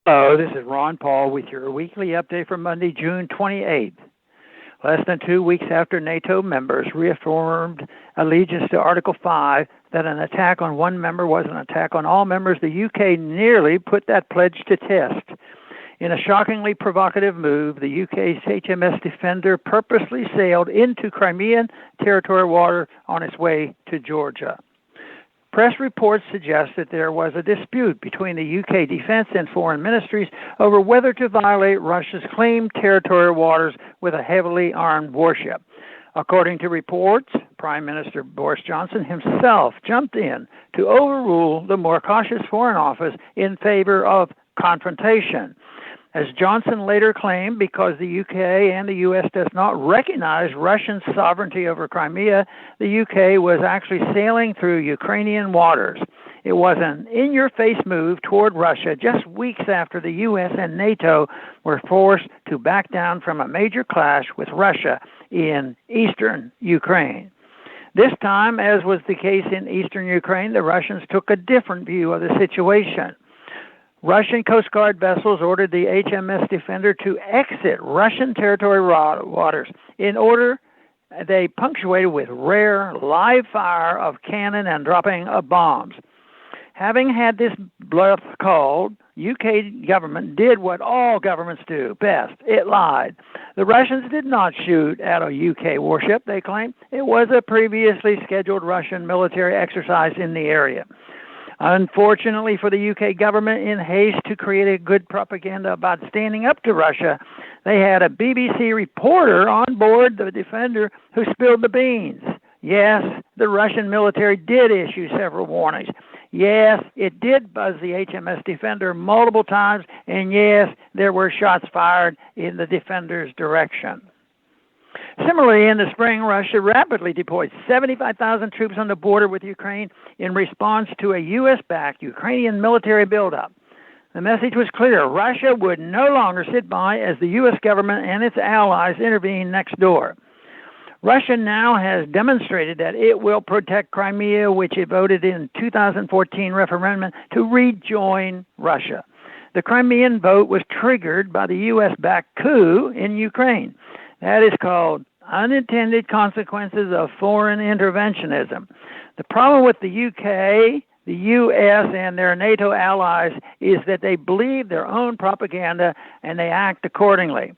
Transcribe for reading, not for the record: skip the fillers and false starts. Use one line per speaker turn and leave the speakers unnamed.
Hello, this is Ron Paul with your weekly update for Monday, June 28th. Less than 2 weeks after NATO members reaffirmed allegiance to Article 5 that an attack on one member was an attack on all members, the UK nearly put that pledge to test. In a shockingly provocative move, the UK's HMS Defender purposely sailed into Crimean territorial water on its way to Georgia. Press reports suggest that there was a dispute between the UK Defence and Foreign Ministries over whether to violate Russia's claimed territorial waters with a heavily armed warship. According to reports, Prime Minister Boris Johnson himself jumped in to overrule the more cautious Foreign Office in favor of confrontation. As Johnson later claimed, because the UK and the US does not recognize Russian sovereignty over Crimea, the UK was actually sailing through Ukrainian waters. It was an in-your-face move toward Russia just weeks after the US and NATO were forced to back down from a major clash with Russia in eastern Ukraine. This time, as was the case in eastern Ukraine, the Russians took a different view of the situation. Russian Coast Guard vessels ordered the HMS Defender to exit Russian territorial waters. In order, they punctuated with rare live fire of cannon and dropping of bombs. Having had this bluff called, UK government did what all governments do best. It lied. The Russians did not shoot at a UK warship, they claimed. It was a previously scheduled Russian military exercise in the area. Unfortunately for the UK government, in haste to create a good propaganda about standing up to Russia, they had a BBC reporter on board the Defender who spilled the beans. Yes, the Russian military did issue several warnings. Yes, it did buzz the HMS Defender multiple times, and yes, there were shots fired in the Defender's direction. Similarly, in the spring, Russia rapidly deployed 75,000 troops on the border with Ukraine in response to a U.S.-backed Ukrainian military buildup. The message was clear. Russia would no longer sit by as the U.S. government and its allies intervene next door. Russia now has demonstrated that it will protect Crimea, which it voted in 2014 referendum to rejoin Russia. The Crimean vote was triggered by the U.S.-backed coup in Ukraine. That is called unintended consequences of foreign interventionism. The problem with the UK, the US, and their NATO allies is that they believe their own propaganda and they act accordingly.